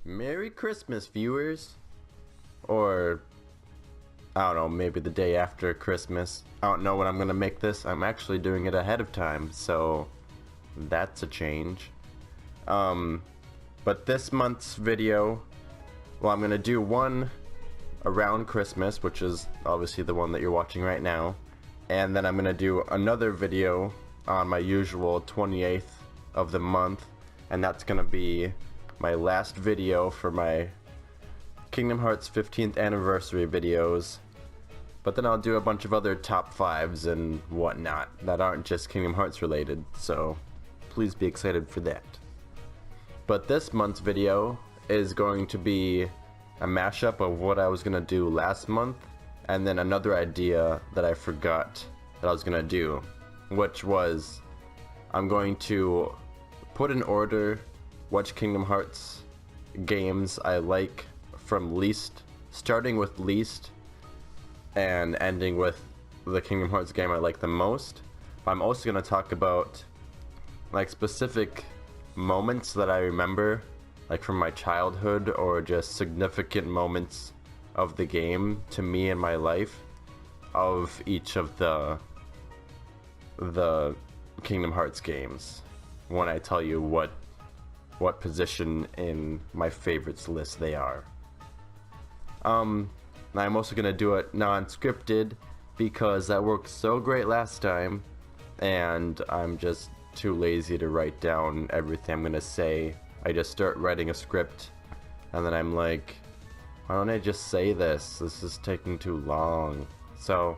Merry Christmas, viewers. Or, I don't know, maybe the day after Christmas. I don't know when I'm gonna make this. I'm actually doing it ahead of time, so that's a change. But this month's video, well, I'm gonna do one around Christmas, which is obviously the one that you're watching right now. And then I'm gonna do another video on my usual 28th of the month, and that's gonna be my last video for my Kingdom Hearts 15th anniversary videos. But then I'll do a bunch of other top 5s and whatnot that aren't just Kingdom Hearts related, so please be excited for that. But this month's video is going to be a mashup of what I was gonna do last month and then another idea that I forgot that I was gonna do, which was I'm going to put in order which Kingdom Hearts games I like from least, starting with least and ending with the Kingdom Hearts game I like the most. But I'm also going to talk about like specific moments that I remember, like from my childhood, or just significant moments of the game to me in my life of each of the Kingdom Hearts games when I tell you what position in my favorites list they are. I'm also gonna do it non-scripted because that worked so great last time and I'm just too lazy to write down everything I'm gonna say. I just start writing a script and then I'm like, why don't I just say this? This is taking too long. So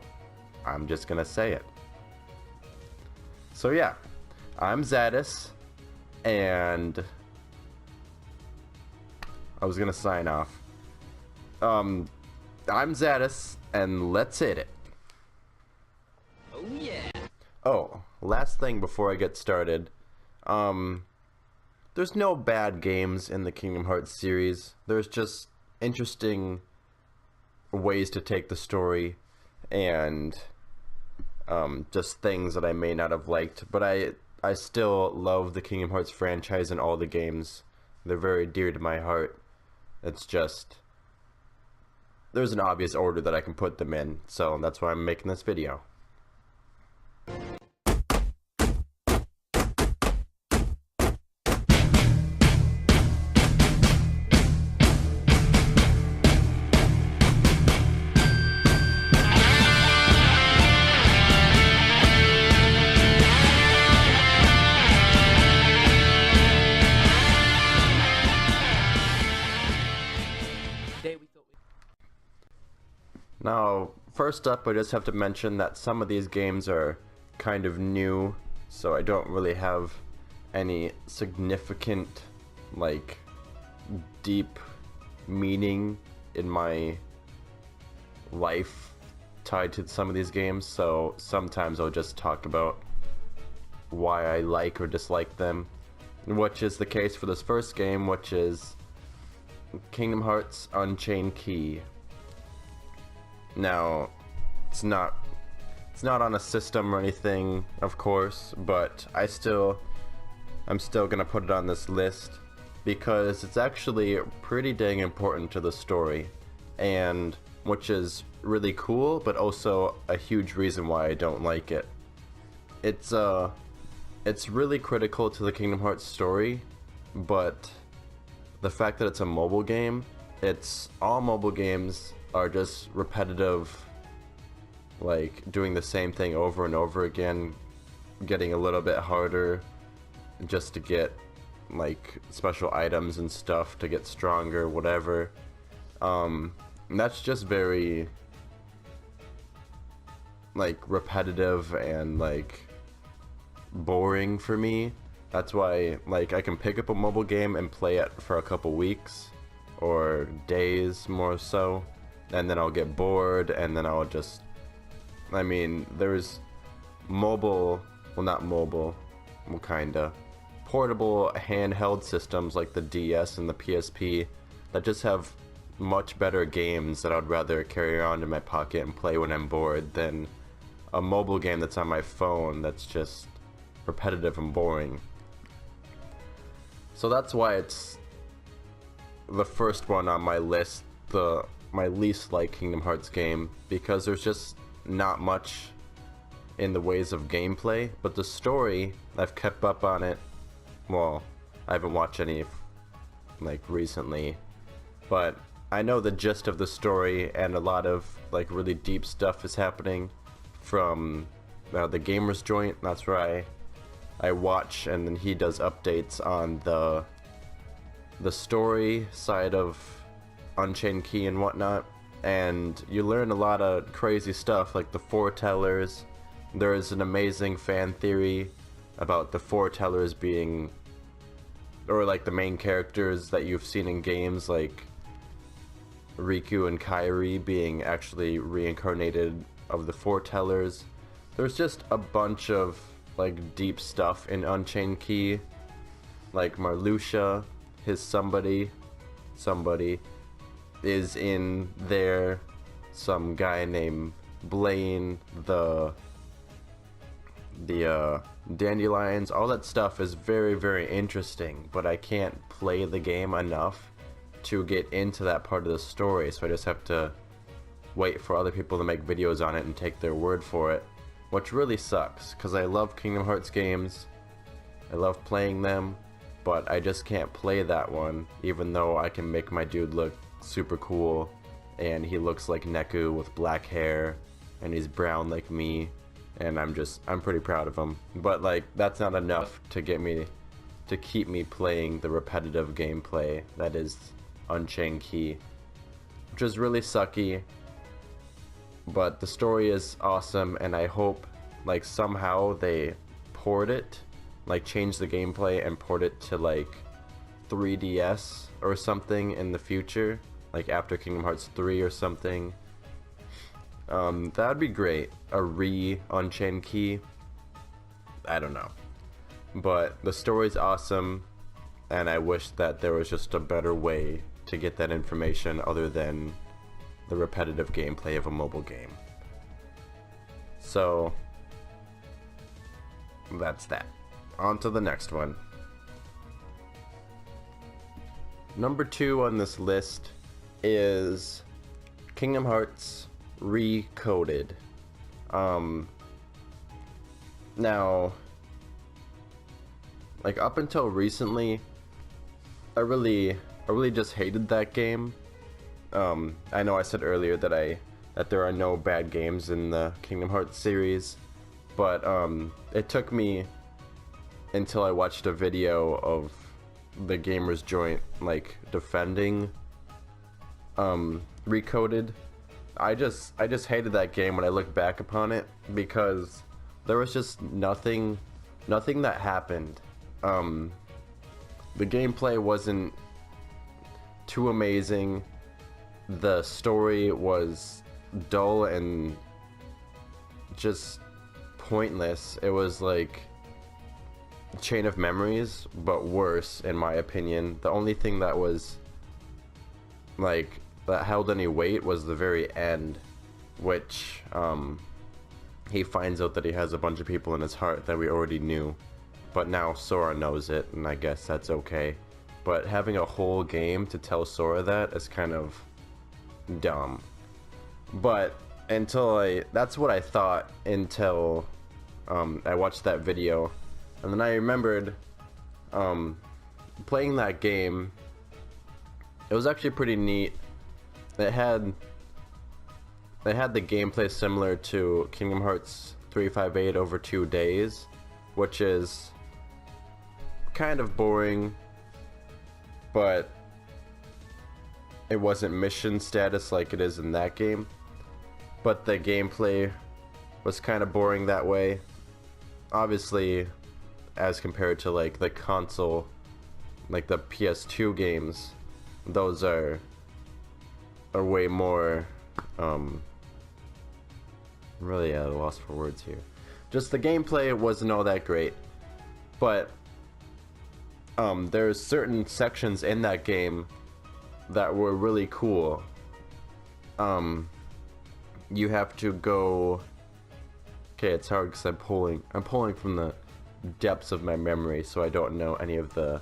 I'm just gonna say it. So yeah, I'm Zadis, and I was gonna sign off. I'm Zadis, and let's hit it. Oh yeah. Oh, last thing before I get started. There's no bad games in the Kingdom Hearts series. There's just interesting ways to take the story and just things that I may not have liked. But I still love the Kingdom Hearts franchise and all the games. They're very dear to my heart. It's just there's an obvious order that I can put them in, so that's why I'm making this video. Now, first up, I just have to mention that some of these games are kind of new, so I don't really have any significant, like, deep meaning in my life tied to some of these games, so sometimes I'll just talk about why I like or dislike them, which is the case for this first game, which is Kingdom Hearts Unchained Key. Now, it's not on a system or anything, of course, but I'm still gonna put it on this list because it's actually pretty dang important to the story, and which is really cool, but also a huge reason why I don't like it. It's really critical to the Kingdom Hearts story, but the fact that it's a mobile game, all mobile games are just repetitive, like doing the same thing over and over again, getting a little bit harder just to get like special items and stuff to get stronger, whatever. And that's just very like repetitive and like boring for me. That's why like I can pick up a mobile game and play it for a couple weeks or days more so, and then I'll get bored, and then I'll just, I mean, there's mobile, well not mobile, well kinda, portable handheld systems like the DS and the PSP that just have much better games that I'd rather carry around in my pocket and play when I'm bored than a mobile game that's on my phone that's just repetitive and boring. So that's why it's the first one on my list, my least liked Kingdom Hearts game, because there's just not much in the ways of gameplay, but the story, I've kept up on it. Well, I haven't watched any like recently, but I know the gist of the story, and a lot of like really deep stuff is happening from the Gamers Joint. That's where I watch, and then he does updates on the story side of Unchained Key and whatnot, and you learn a lot of crazy stuff like the foretellers. There is an amazing fan theory about the foretellers being, or like the main characters that you've seen in games like Riku and Kairi being actually reincarnated of the foretellers. There's just a bunch of like deep stuff in Unchained Key, like Marluxia, his somebody is in there, some guy named Blaine, the dandelions, all that stuff is very, very interesting, but I can't play the game enough to get into that part of the story, so I just have to wait for other people to make videos on it and take their word for it, which really sucks, because I love Kingdom Hearts games, I love playing them, but I just can't play that one, even though I can make my dude look super cool, and he looks like Neku with black hair, and he's brown like me, and I'm pretty proud of him. But like, that's not enough to keep me playing the repetitive gameplay that is Unchained Key, which is really sucky. But the story is awesome, and I hope like somehow they port it, like change the gameplay and port it to like 3DS or something in the future, like after Kingdom Hearts 3 or something. That'd be great. A Unchained Key. I don't know. But the story's awesome, and I wish that there was just a better way to get that information other than the repetitive gameplay of a mobile game. So that's that. On to the next one. Number 2 on this list is Kingdom Hearts Recoded. Now, like up until recently, I really just hated that game. I know I said earlier that there are no bad games in the Kingdom Hearts series, but it took me until I watched a video of the Gamers Joint like defending Recoded. I just hated that game when I look back upon it, because there was just nothing that happened. The gameplay wasn't too amazing. The story was dull and just pointless. It was like Chain of Memories, but worse in my opinion. The only thing that was like that held any weight was the very end, which he finds out that he has a bunch of people in his heart that we already knew, but now Sora knows it, and I guess that's okay. But having a whole game to tell Sora that is kind of dumb. But that's what I thought until I watched that video, and then I remembered playing that game. It was actually pretty neat. It had the gameplay similar to Kingdom Hearts 358 over 2 days, which is kind of boring, but it wasn't mission status like it is in that game. But the gameplay was kind of boring that way. Obviously, as compared to like the console, like the PS2 games, those are way more, really at a loss for words here. Just the gameplay wasn't all that great, but there's certain sections in that game that were really cool. You have to go, okay, it's hard because I'm pulling from the depths of my memory, so I don't know any of the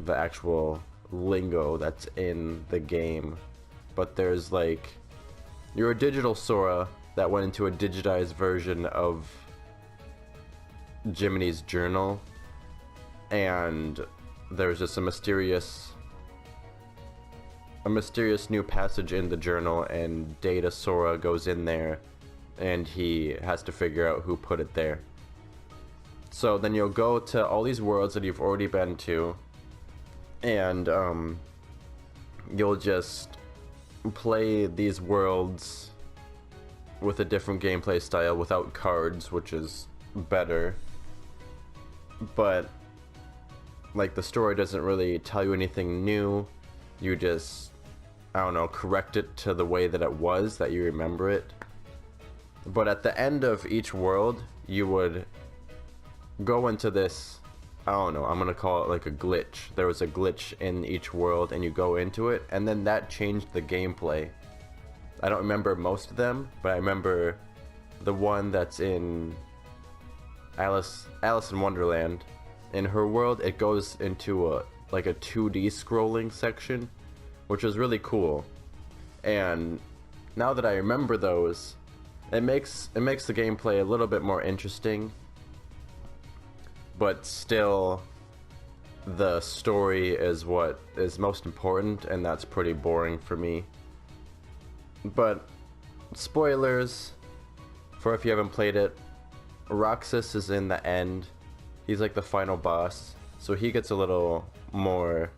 actual lingo that's in the game, but there's like, you're a digital Sora that went into a digitized version of Jiminy's journal, and there's just a mysterious new passage in the journal, and Data Sora goes in there and he has to figure out who put it there. So then you'll go to all these worlds that you've already been to, and you'll just play these worlds with a different gameplay style without cards, which is better. But like, the story doesn't really tell you anything new. You just, I don't know, correct it to the way that it was, that you remember it. But at the end of each world, you would go into this, I don't know, I'm gonna call it like a glitch. There was a glitch in each world, and you go into it, and then that changed the gameplay. I don't remember most of them, but I remember the one that's in Alice in Wonderland. In her world, it goes into a 2D scrolling section, which is really cool. And now that I remember those, it makes the gameplay a little bit more interesting, but still the story is what is most important, and that's pretty boring for me. But spoilers for if you haven't played it, Roxas is in the end. He's like the final boss, so he gets a little more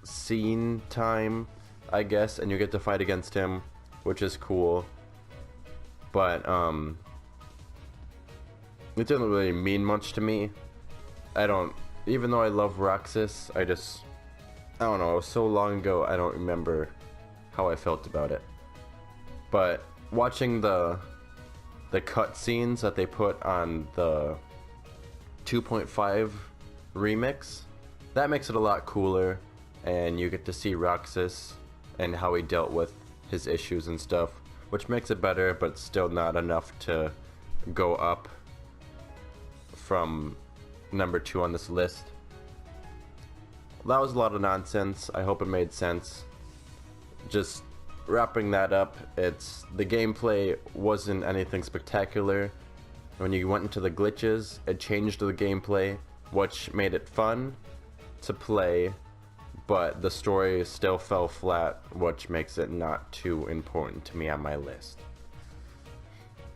scene time, I guess, and you get to fight against him, which is cool. But it didn't really mean much to me. Even though I love Roxas, I don't know, it was so long ago, I don't remember how I felt about it. But watching the cutscenes that they put on the 2.5 remix, that makes it a lot cooler, and you get to see Roxas and how he dealt with his issues and stuff, which makes it better, but still not enough to go up from number 2 on this list. That was a lot of nonsense. I hope it made sense. Just wrapping that up, the gameplay wasn't anything spectacular. When you went into the glitches, it changed the gameplay, which made it fun to play, but the story still fell flat, which makes it not too important to me on my list.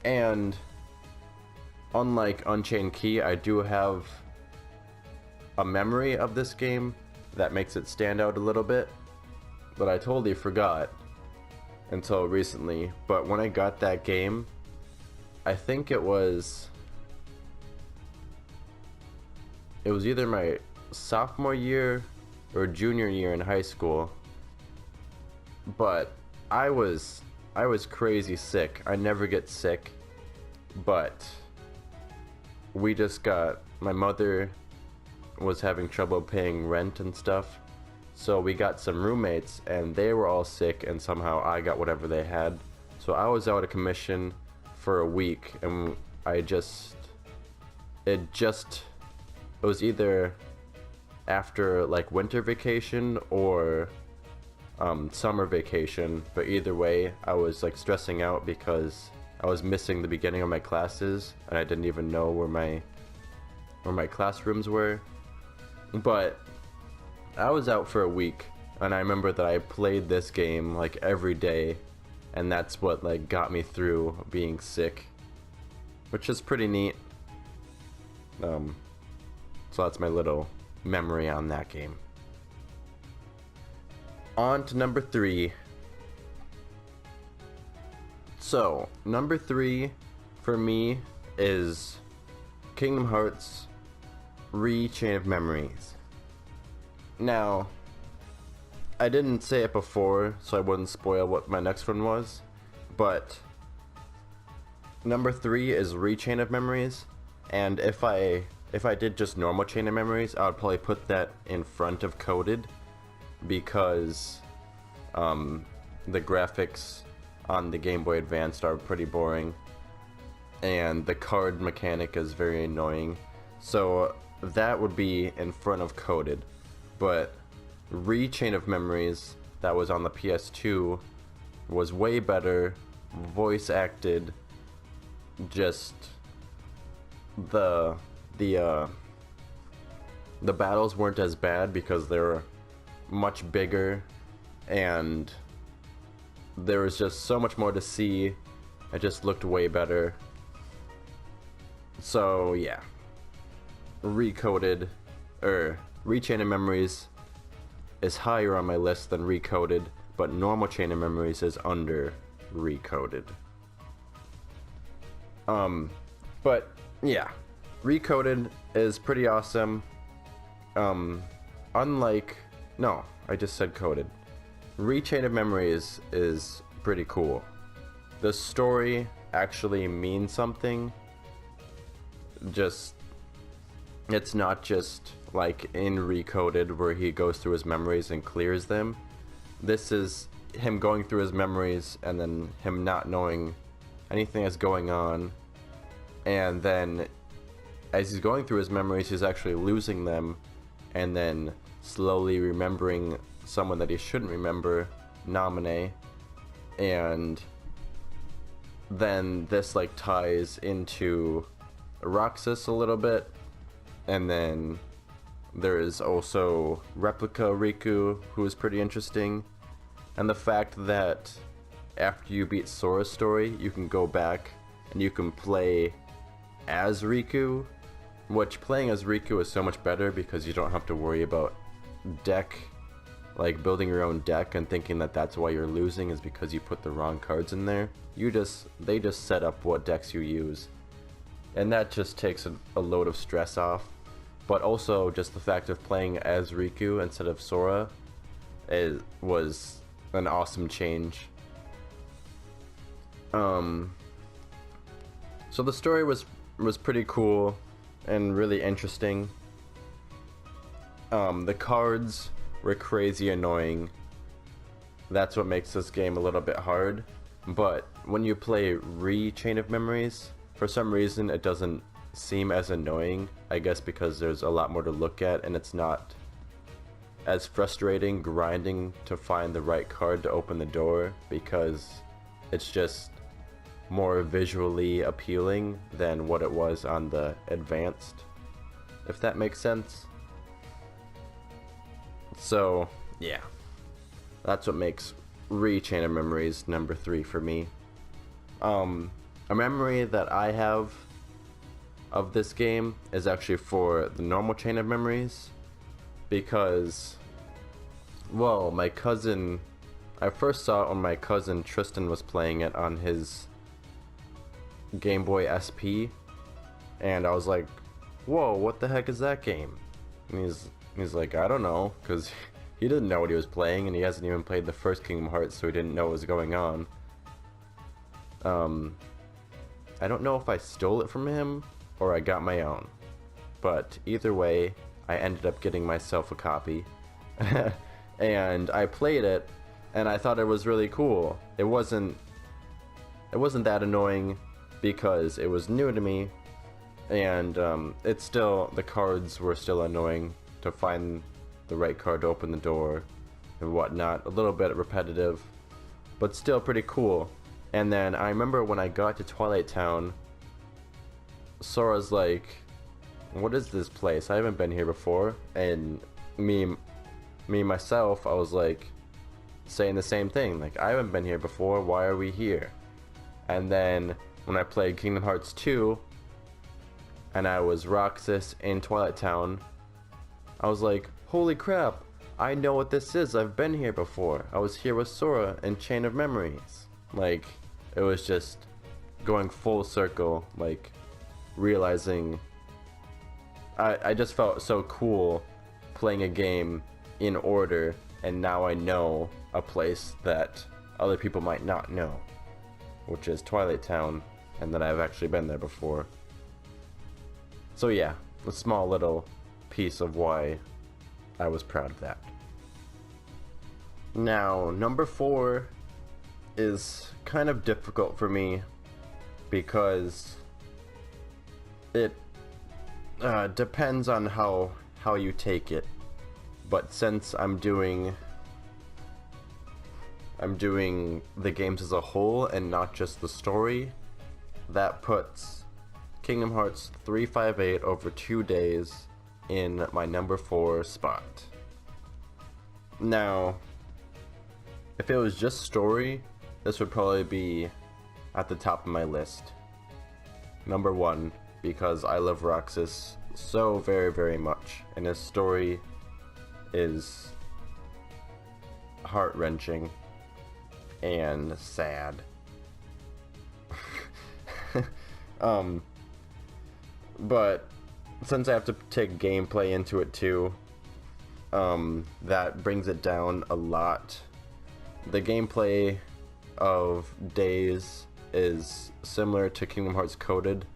And unlike Unchained Key, I do have a memory of this game that makes it stand out a little bit, but I totally forgot until recently. But when I got that game, I think it was either my sophomore year or junior year in high school, but I was crazy sick. I never get sick, but my mother was having trouble paying rent and stuff, so we got some roommates, and they were all sick, and somehow I got whatever they had. So I was out of commission for a week, and it was either after like winter vacation or summer vacation, but either way I was like stressing out because I was missing the beginning of my classes, and I didn't even know where my classrooms were. But I was out for a week, and I remember that I played this game like every day, and that's what like got me through being sick, which is pretty neat. So that's my little memory on that game. On to number 3. So number 3 for me is Kingdom Hearts Re-Chain of Memories. Now, I didn't say it before, so I wouldn't spoil what my next one was, but number 3 is Re-Chain of Memories, and if I did just normal Chain of Memories, I would probably put that in front of Coded, because the graphics on the Game Boy Advance are pretty boring, and the card mechanic is very annoying, so that would be in front of Coded. But Chain of Memories that was on the PS2 was way better, voice acted, just the battles weren't as bad because they were much bigger and there was just so much more to see. It just looked way better. So yeah, Recoded or Chain of Memories is higher on my list than Recoded, but normal Chain of Memories is under Recoded. But yeah, Recoded is pretty awesome. Unlike, no, I just said coded. Chain of Memories is pretty cool. The story actually means something. It's not just like in Recoded where he goes through his memories and clears them. This is him going through his memories and then him not knowing anything that's going on, and then as he's going through his memories he's actually losing them and then slowly remembering someone that he shouldn't remember, Namine, and then this like ties into Roxas a little bit, and then there is also Replica Riku, who is pretty interesting, and the fact that after you beat Sora's story you can go back and you can play as Riku, which playing as Riku is so much better because you don't have to worry about deck, like building your own deck and thinking that that's why you're losing is because you put the wrong cards in there. They just set up what decks you use, and that just takes a load of stress off. But also just the fact of playing as Riku instead of Sora was an awesome change. So the story was pretty cool and really interesting. The cards were crazy annoying. That's what makes this game a little bit hard. But when you play Chain of Memories, for some reason it doesn't seem as annoying. I guess because there's a lot more to look at and it's not as frustrating grinding to find the right card to open the door, because it's just more visually appealing than what it was on the advanced, if that makes sense. So yeah, that's what makes Chain of Memories number 3 for me. A memory that I have of this game is actually for the normal Chain of Memories, because, well, my cousin, I first saw it when my cousin Tristan was playing it on his Game Boy SP, and I was like, whoa, what the heck is that game? And he's like, I don't know, because he didn't know what he was playing, and he hasn't even played the first Kingdom Hearts, so he didn't know what was going on. I don't know if I stole it from him or I got my own, but either way I ended up getting myself a copy and I played it and I thought it was really cool. It wasn't that annoying because it was new to me, and the cards were still annoying to find the right card to open the door and whatnot. A little bit repetitive, but still pretty cool. And then I remember when I got to Twilight Town, Sora's like, what is this place? I haven't been here before. And myself, I was like saying the same thing, like, I haven't been here before, why are we here? And then when I played Kingdom Hearts 2 and I was Roxas in Twilight Town, I was like, holy crap, I know what this is, I've been here before. I was here with Sora in Chain of Memories. Like, it was just going full circle, like realizing I just felt so cool playing a game in order, and now I know a place that other people might not know, which is Twilight Town, and that I've actually been there before. So yeah, a small little piece of why I was proud of that. Now, number 4 is kind of difficult for me because it depends on how you take it. but since I'm doing the games as a whole and not just the story, that puts Kingdom Hearts 358 over 2 days in my number 4 spot. Now, if it was just story, this would probably be at the top of my list. Number 1, because I love Roxas so very, very much, and his story is heart-wrenching and sad. But since I have to take gameplay into it too, that brings it down a lot. The gameplay of Days is similar to Kingdom Hearts Coded,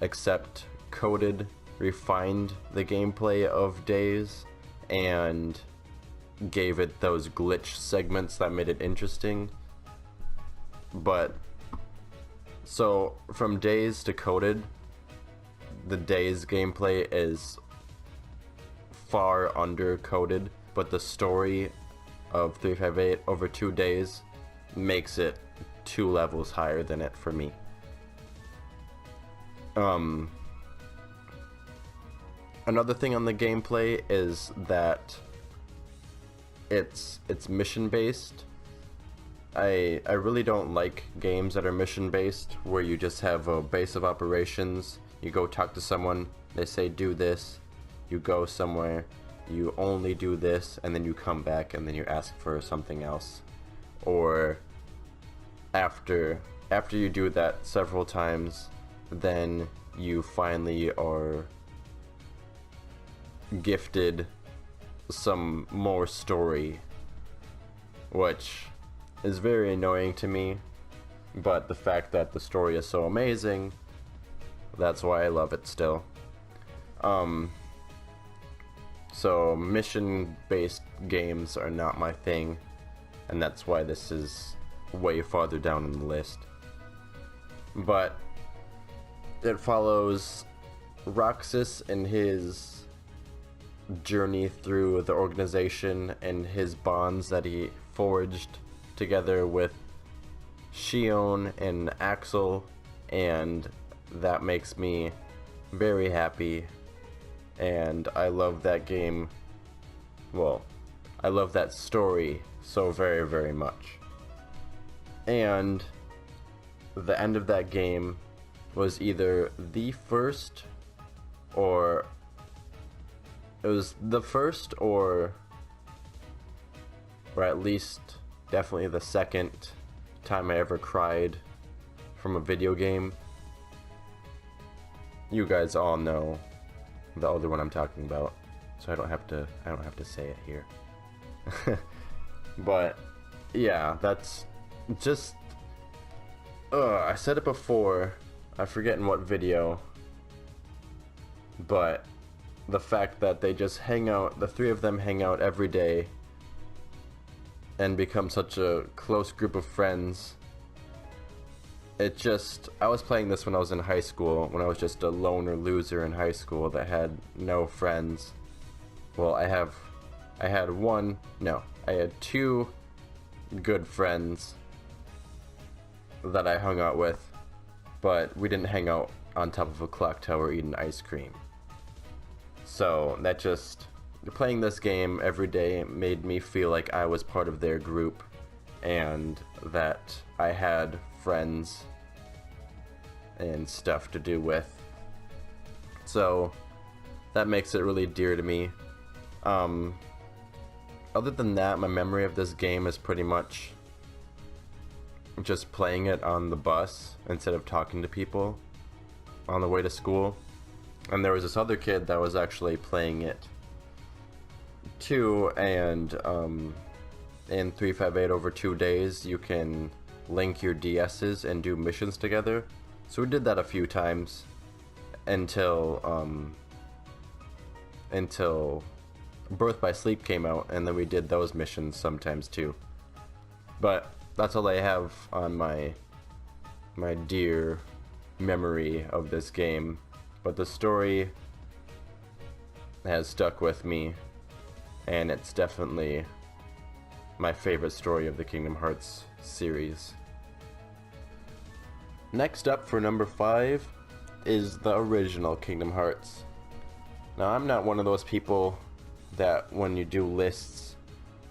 except Coded refined the gameplay of Days and gave it those glitch segments that made it interesting. But so from Days to Coded, the Days gameplay is far under Coded, but the story of 358 over 2 days makes it 2 levels higher than it for me. Another thing on the gameplay is that it's mission based. I really don't like games that are mission based, where you just have a base of operations, you go talk to someone, they say do this, you go somewhere, you only do this, and then you come back and then you ask for something else. Or after you do that several times, then you finally are gifted some more story, which is very annoying to me, but the fact that the story is so amazing, that's why I love it still. So mission-based games are not my thing, and that's why this is way farther down on the list. But it follows Roxas and his journey through the organization and his bonds that he forged together with Shion and Axel, and that makes me very happy, and I love that game. Well, I love that story so very, very much. And the end of that game was either the first or it was the first or at least definitely the second time I ever cried from a video game. You guys all know the other one I'm talking about, so I don't have to say it here. But yeah, that's just I said it before, I forget in what video, but the fact that they just hang out, the 3 of them hang out every day and become such a close group of friends. It just, I was playing this when I was in high school, when I was just a loner loser in high school that had no friends. Well, I had 2 good friends that I hung out with, but we didn't hang out on top of a clock tower eating ice cream. So that just, playing this game every day made me feel like I was part of their group and that I had friends and stuff to do with. So that makes it really dear to me. Other than that, my memory of this game is pretty much just playing it on the bus instead of talking to people on the way to school. And there was this other kid that was actually playing it too, and in 358 over 2 days you can link your DS's and do missions together. So we did that a few times until Birth by Sleep came out, and then we did those missions sometimes too. But that's all I have on my dear memory of this game. But the story has stuck with me, and it's definitely my favorite story of the Kingdom Hearts series. Next up for number 5 is the original Kingdom Hearts. Now, I'm not one of those people that when you do lists,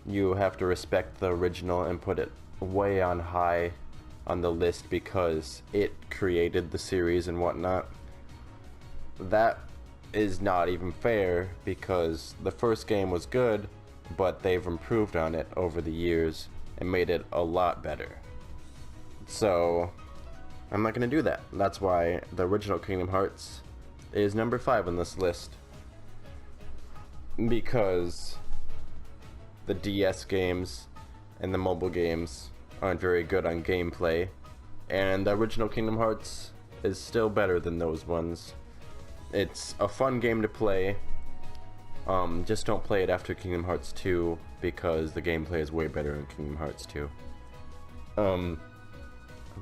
you have to respect the original and put it way on high on the list because it created the series and whatnot. That is not even fair because the first game was good, but they've improved on it over the years and made it a lot better. So I'm not gonna do that. That's why the original Kingdom Hearts is number 5 on this list, because the DS games and the mobile games aren't very good on gameplay, and the original Kingdom Hearts is still better than those ones. It's a fun game to play. Just don't play it after Kingdom Hearts 2 because the gameplay is way better in Kingdom Hearts 2.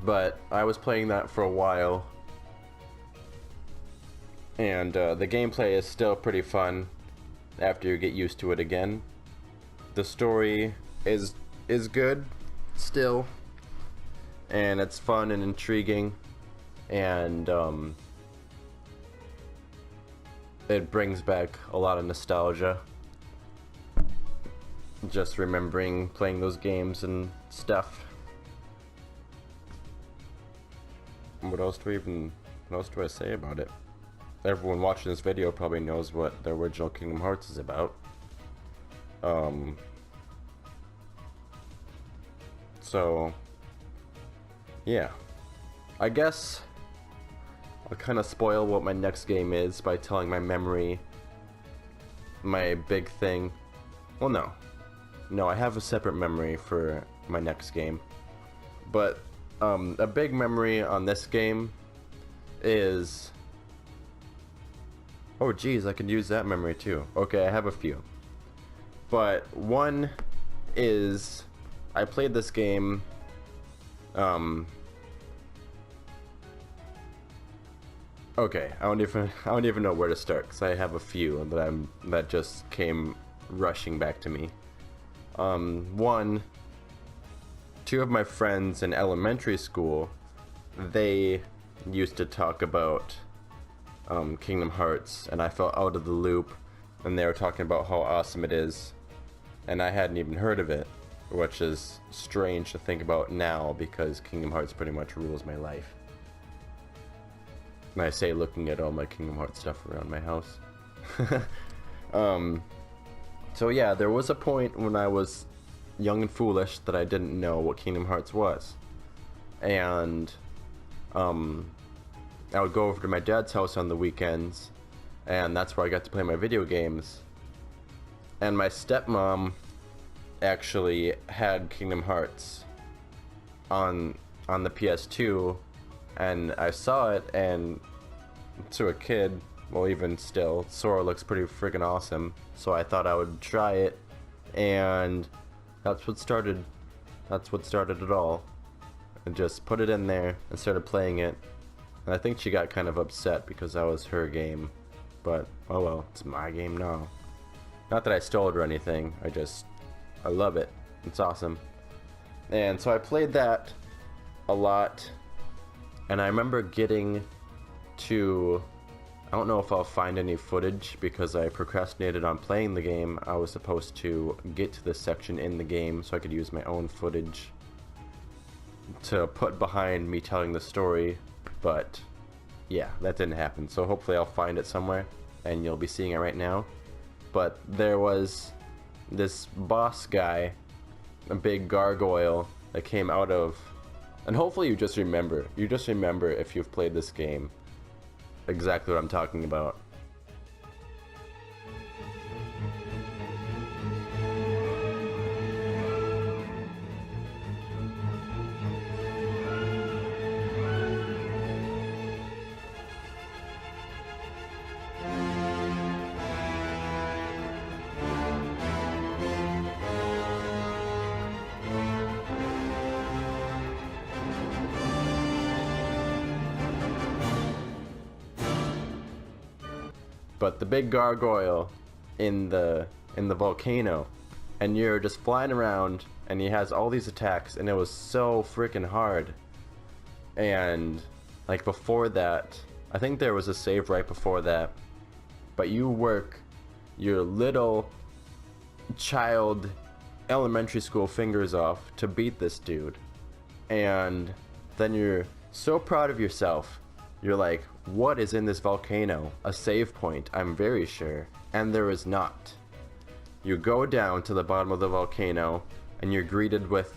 But I was playing that for a while, and the gameplay is still pretty fun after you get used to it again. The story is good still, and it's fun and intriguing, and it brings back a lot of nostalgia just remembering playing those games and stuff. What else do I say about it? Everyone watching this video probably knows what the original Kingdom Hearts is about. So yeah, I guess I'll kind of spoil what my next game is by telling my memory, my big thing. Well, no, I have a separate memory for my next game, but a big memory on this game is, oh geez, I could use that memory too. Okay, I have a few, but one is I played this game okay, I don't even know where to start because I have a few that just came rushing back to me. Two of my friends in elementary school, they used to talk about Kingdom Hearts, and I felt out of the loop, and they were talking about how awesome it is, and I hadn't even heard of it, which is strange to think about now because Kingdom Hearts pretty much rules my life. And I say looking at all my Kingdom Hearts stuff around my house. So yeah, there was a point when I was young and foolish that I didn't know what Kingdom Hearts was. And I would go over to my dad's house on the weekends, and that's where I got to play my video games. And my stepmom actually had Kingdom Hearts on the PS2, and I saw it, and to a kid, well, even still, Sora looks pretty freaking awesome, so I thought I would try it, and that's what started it all. I just put it in there and started playing it, and I think she got kind of upset because that was her game, but oh well, it's my game now. Not that I stole it or anything, I love it. It's awesome. And so I played that a lot, and I remember getting to, I don't know if I'll find any footage because I procrastinated on playing the game. I was supposed to get to this section in the game so I could use my own footage to put behind me telling the story, but yeah, that didn't happen. So hopefully I'll find it somewhere and you'll be seeing it right now. But there was this boss guy, a big gargoyle that came out of, and hopefully you just remember if you've played this game exactly what I'm talking about. But the big gargoyle in the in the volcano, and you're just flying around, and he has all these attacks, and it was so freaking hard. And like before that, I think there was a save right before that, but you work your little child elementary school fingers off to beat this dude, and then you're so proud of yourself. You're like, what is in this volcano? A save point, I'm very sure. And there is not. You go down to the bottom of the volcano, and you're greeted with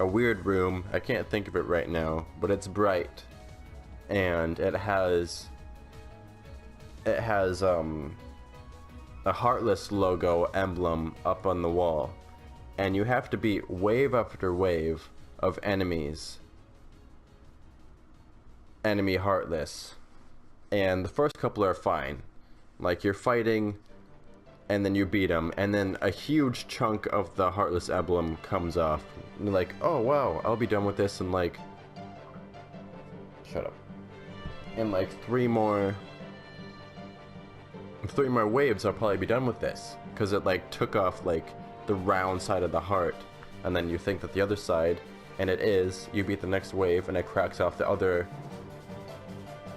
a weird room. I can't think of it right now, but it's bright, and it has a Heartless logo emblem up on the wall, and you have to beat wave after wave of enemies, enemy Heartless, and the first couple are fine, like you're fighting and then you beat them, and then a huge chunk of the Heartless emblem comes off, and you're like, oh wow, I'll be done with this in like, shut up, in like three more waves I'll probably be done with this, because it like took off like the round side of the heart, and then you think that the other side, and it is, you beat the next wave and it cracks off the other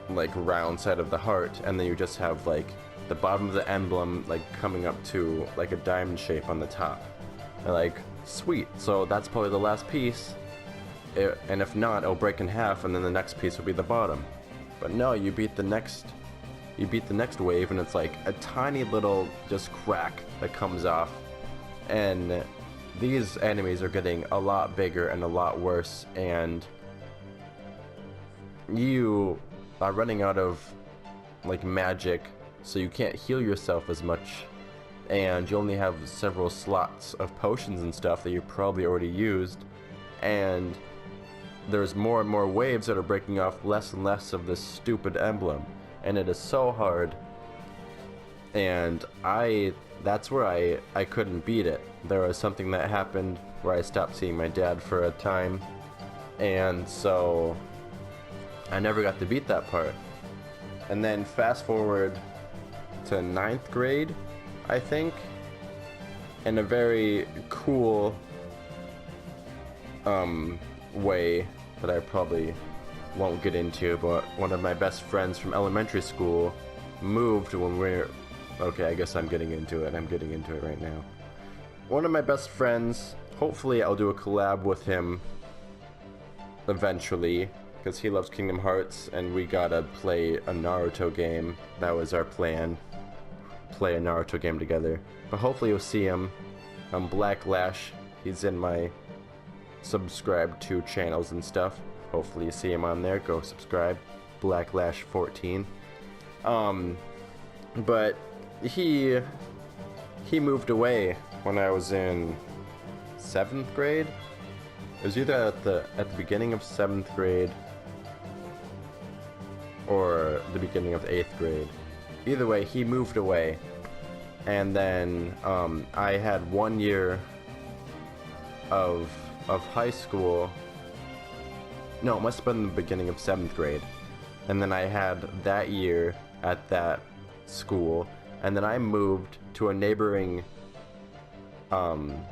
like round side of the heart, and then you just have like the bottom of the emblem like coming up to like a diamond shape on the top, and like sweet, so that's probably the last piece, and if not, it'll break in half, and then the next piece will be the bottom. But no, you beat the next wave, and it's like a tiny little just crack that comes off, and these enemies are getting a lot bigger and a lot worse, and you are running out of like magic, so you can't heal yourself as much, and you only have several slots of potions and stuff that you probably already used, and there's more and more waves that are breaking off less and less of this stupid emblem, and it is so hard, and that's where I couldn't beat it. There was something that happened where I stopped seeing my dad for a time, and so I never got to beat that part. And then fast forward to 9th grade, I think, in a very cool way that I probably won't get into, but one of my best friends from elementary school moved when okay, I guess I'm getting into it right now. One of my best friends, hopefully I'll do a collab with him eventually, because he loves Kingdom Hearts, and we gotta play a Naruto game. That was our plan, play a Naruto game together. But hopefully you'll see him on Black Lash. He's in my subscribe to channels and stuff. Hopefully you see him on there. Go subscribe, Black Lash 14. But he moved away when I was in 7th grade. It was either at the beginning of 7th grade or the beginning of 8th grade. Either way, he moved away, and then I had 1 year of high school. No, it must have been the beginning of 7th grade, and then I had that year at that school, and then I moved to a neighboring town,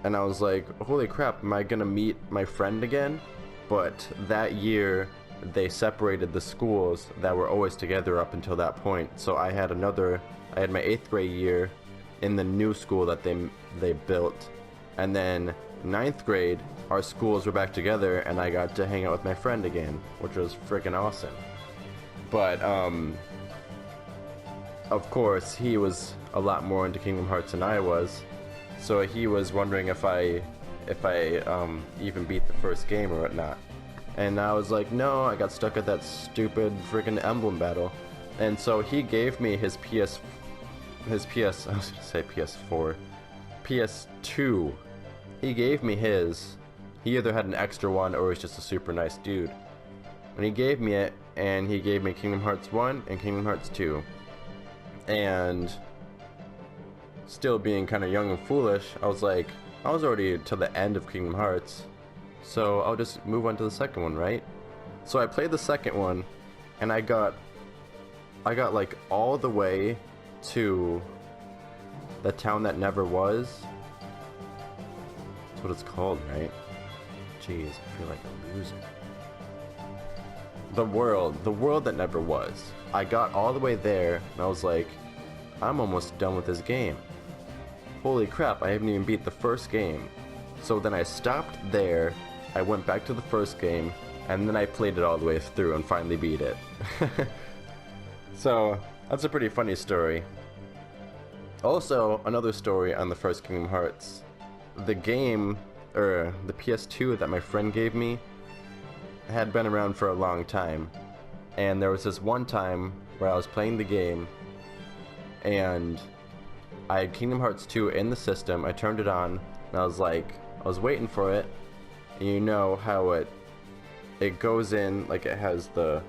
and I was like, holy crap, am I gonna meet my friend again? But that year they separated the schools that were always together up until that point, so I had my 8th grade year in the new school that they built, and then 9th grade our schools were back together, and I got to hang out with my friend again, which was freaking awesome. But of course he was a lot more into Kingdom Hearts than I was, so he was wondering if I even beat the first game or whatnot, and I was like, no, I got stuck at that stupid freaking emblem battle. And so he gave me his I was gonna say PS4, PS2. He gave me his. He either had an extra one or was just a super nice dude. And he gave me it, and he gave me Kingdom Hearts 1 and Kingdom Hearts 2. And still being kind of young and foolish, I was like, I was already to the end of Kingdom Hearts, so I'll just move on to the second one, right? So I played the second one, and I got like all the way to the town that never was. That's what it's called, right? Jeez, I feel like a loser. The world that never was. I got all the way there, and I was like, I'm almost done with this game. Holy crap, I haven't even beat the first game. So then I stopped there, I went back to the first game, and then I played it all the way through and finally beat it. So, that's a pretty funny story. Also, another story on the first Kingdom Hearts. The game, or the PS2 that my friend gave me, had been around for a long time. And there was this one time where I was playing the game, and I had Kingdom Hearts 2 in the system. I turned it on, and I was like, I was waiting for it, and you know how it goes in, like it has the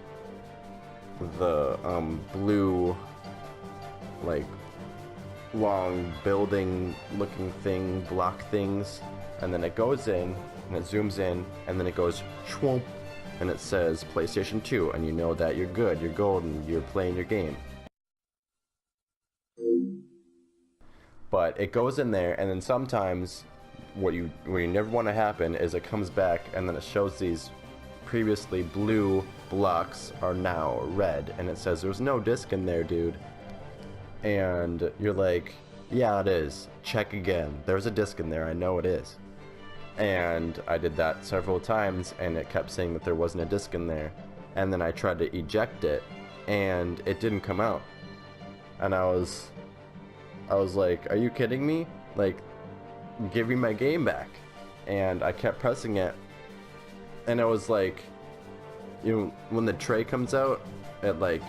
blue, like, long building looking thing, block things, and then it goes in, and it zooms in, and then it goes shwoomp, and it says PlayStation 2, and you know that you're good, you're golden, you're playing your game. But it goes in there, and then sometimes what you never want to happen is it comes back, and then it shows these previously blue blocks are now red, and it says there's no disc in there, dude. And you're like, yeah, it is. Check again. There's a disc in there. I know it is. And I did that several times, and it kept saying that there wasn't a disc in there. And then I tried to eject it, and it didn't come out. And I was like, are you kidding me? Like, give me my game back. And I kept pressing it, and it was like, you know, when the tray comes out, it like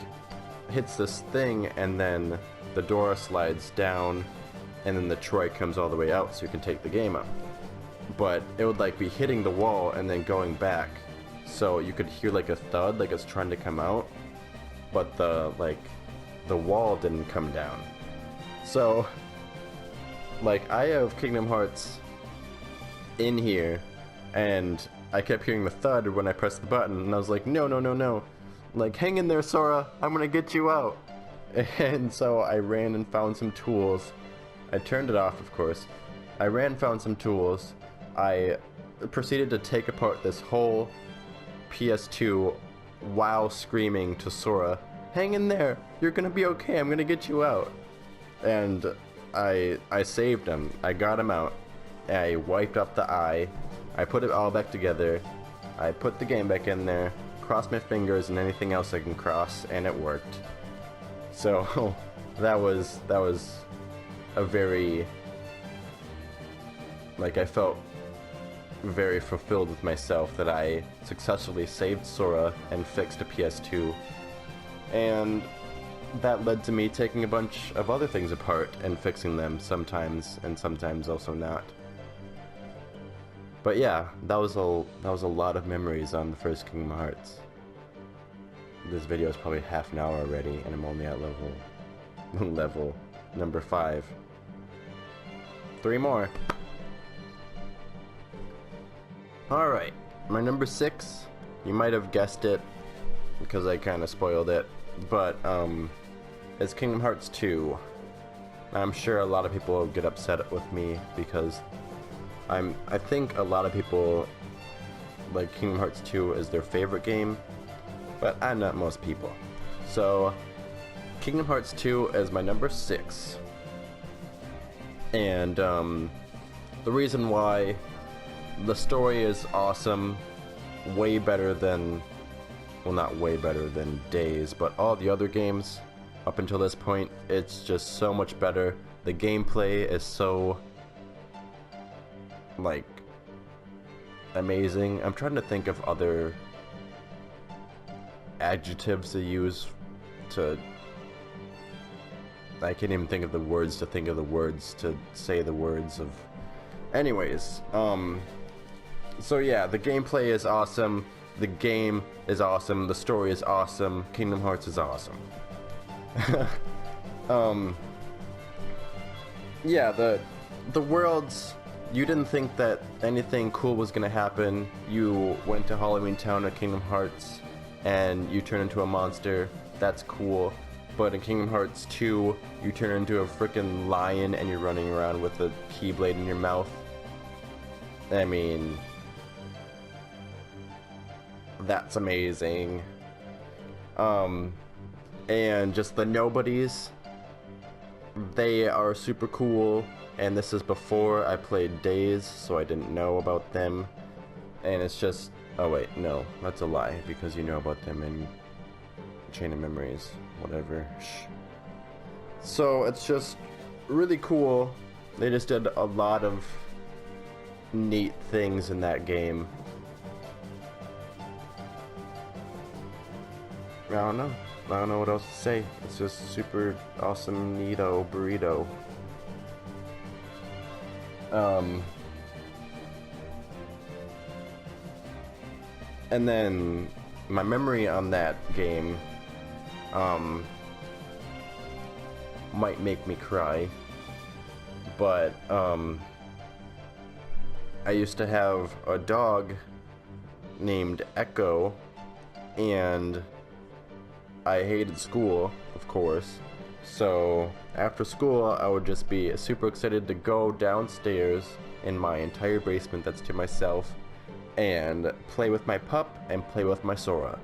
hits this thing, and then the door slides down, and then the tray comes all the way out so you can take the game out. But it would like be hitting the wall and then going back, so you could hear like a thud, like it's trying to come out, but the wall didn't come down. So like, I have Kingdom Hearts in here, and I kept hearing the thud when I pressed the button, and I was like, no, no, no, no. Like, hang in there, Sora, I'm gonna get you out. And so I ran and found some tools. I turned it off, of course. I ran and found some tools. I proceeded to take apart this whole PS2 while screaming to Sora, hang in there, you're gonna be okay, I'm gonna get you out. And I saved him. I got him out. I wiped up the eye. I put it all back together. I put the game back in there, crossed my fingers and anything else I can cross, and it worked. So that was a very, like, I felt very fulfilled with myself that I successfully saved Sora and fixed a PS2. And that led to me taking a bunch of other things apart and fixing them sometimes, and sometimes also not. But yeah, that was a lot of memories on the first Kingdom Hearts. This video is probably half an hour already, and I'm only at level number 5. 3 more. Alright, my number 6, you might have guessed it, because I kind of spoiled it, but it's Kingdom Hearts 2. I'm sure a lot of people will get upset with me, because I think a lot of people like Kingdom Hearts 2 is their favorite game, but I'm not most people. So Kingdom Hearts 2 is my number 6. And the reason why, the story is awesome, way better than, well, not way better than Days, but all the other games up until this point. It's just so much better. The gameplay is so, like, amazing. I'm trying to think of other adjectives to use to, I can't even think of the words to think of the words to say the words of, anyways, so yeah, the gameplay is awesome, the game is awesome, the story is awesome, Kingdom Hearts is awesome. Yeah, the worlds, you didn't think that anything cool was gonna happen. You went to Halloween Town at Kingdom Hearts, and you turn into a monster. That's cool. But in Kingdom Hearts 2, you turn into a freaking lion and you're running around with a keyblade in your mouth. I mean, that's amazing. And just the nobodies, they are super cool. And this is before I played Days, so I didn't know about them. And it's just, oh wait, no, that's a lie, because you know about them in Chain of Memories, whatever. Shh. So it's just really cool. They just did a lot of neat things in that game. I don't know what else to say. It's just super awesome, neato burrito. And then my memory on that game might make me cry, but I used to have a dog named Echo, and I hated school, of course. So after school, I would just be super excited to go downstairs in my entire basement that's to myself and play with my pup and play with my Sora.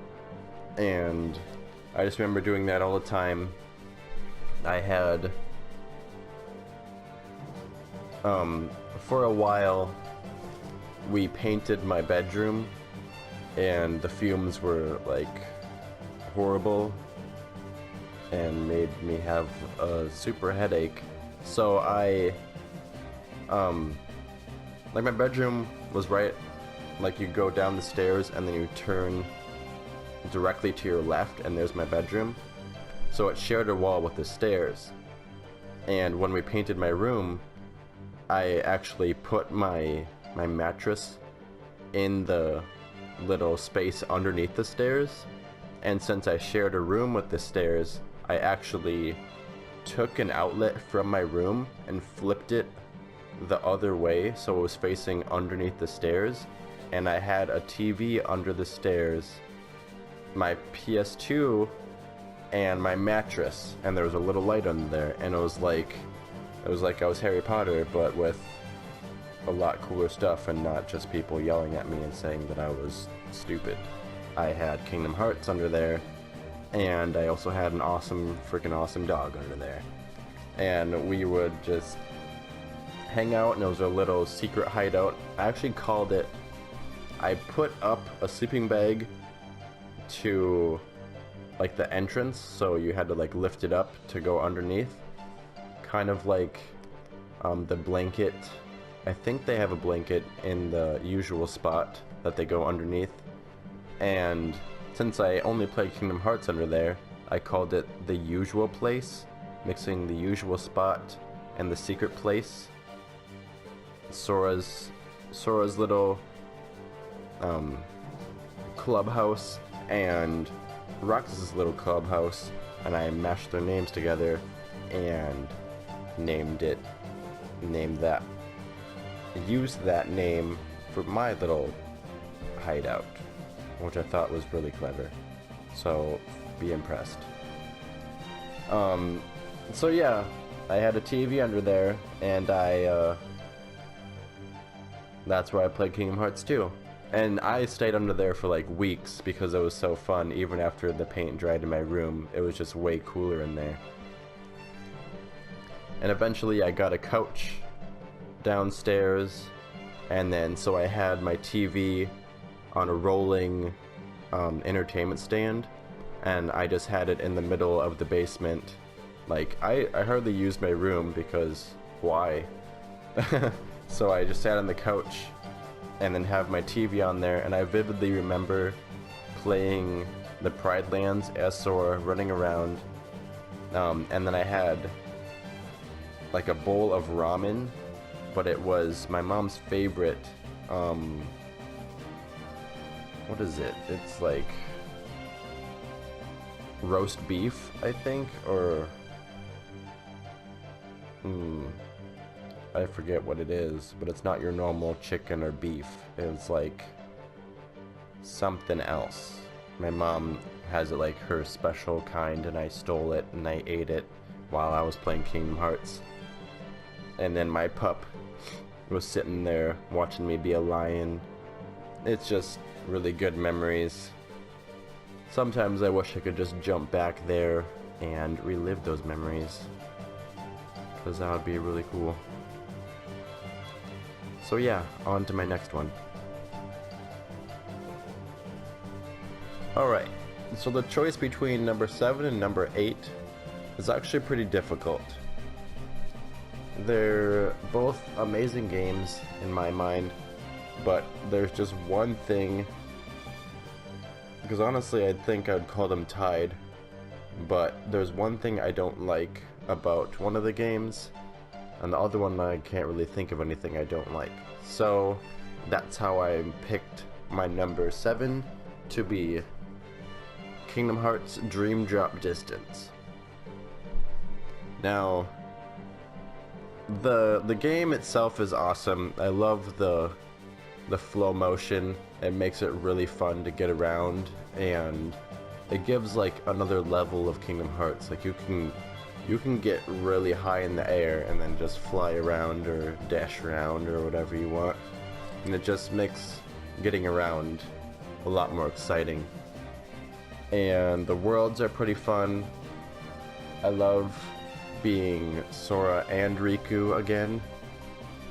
And I just remember doing that all the time. I had for a while we painted my bedroom, and the fumes were like horrible and made me have a super headache. So I like, my bedroom was right, like, you go down the stairs and then you turn directly to your left and there's my bedroom. So it shared a wall with the stairs. And when we painted my room, I actually put my mattress in the little space underneath the stairs. And since I shared a room with the stairs, I actually took an outlet from my room and flipped it the other way so it was facing underneath the stairs. And I had a TV under the stairs, my PS2, and my mattress, and there was a little light under there, and it was like I was Harry Potter, but with a lot cooler stuff and not just people yelling at me and saying that I was stupid. I had Kingdom Hearts under there, and I also had an freaking awesome dog under there. And we would just hang out, and it was a little secret hideout. I actually called it, I put up a sleeping bag to like the entrance, so you had to like lift it up to go underneath, kind of like the blanket. I think they have a blanket in the usual spot that they go underneath, and since I only played Kingdom Hearts under there, I called it the usual place, mixing the usual spot and the secret place. Sora's little clubhouse and Roxas' little clubhouse, and I mashed their names together and used that name for my little hideout, which I thought was really clever. So be impressed. So yeah, I had a TV under there, and that's where I played Kingdom Hearts 2. And I stayed under there for like weeks because it was so fun. Even after the paint dried in my room, it was just way cooler in there. And eventually I got a couch downstairs, and then so I had my TV on a rolling entertainment stand, and I just had it in the middle of the basement. Like, I hardly used my room because why? So I just sat on the couch and then have my TV on there, and I vividly remember playing the Pride Lands as Sora, running around, and then I had like a bowl of ramen, but it was my mom's favorite, what is it? It's like roast beef, I think, or I forget what it is, but it's not your normal chicken or beef. It's like something else. My mom has it like her special kind, and I stole it and I ate it while I was playing Kingdom Hearts. And then my pup was sitting there watching me be a lion. It's just really good memories. Sometimes I wish I could just jump back there and relive those memories, because that would be really cool. So yeah, on to my next one. Alright, so the choice between number 7 and number 8 is actually pretty difficult. They're both amazing games in my mind, but there's just one thing, because honestly I think I'd call them tied, but there's one thing I don't like about one of the games, and the other one I can't really think of anything I don't like. So that's how I picked my number 7 to be Kingdom Hearts Dream Drop Distance. Now, the game itself is awesome. I love the flow motion. It makes it really fun to get around, and it gives like another level of Kingdom Hearts. Like you can get really high in the air and then just fly around or dash around or whatever you want, and it just makes getting around a lot more exciting. And the worlds are pretty fun. I love being Sora and Riku again,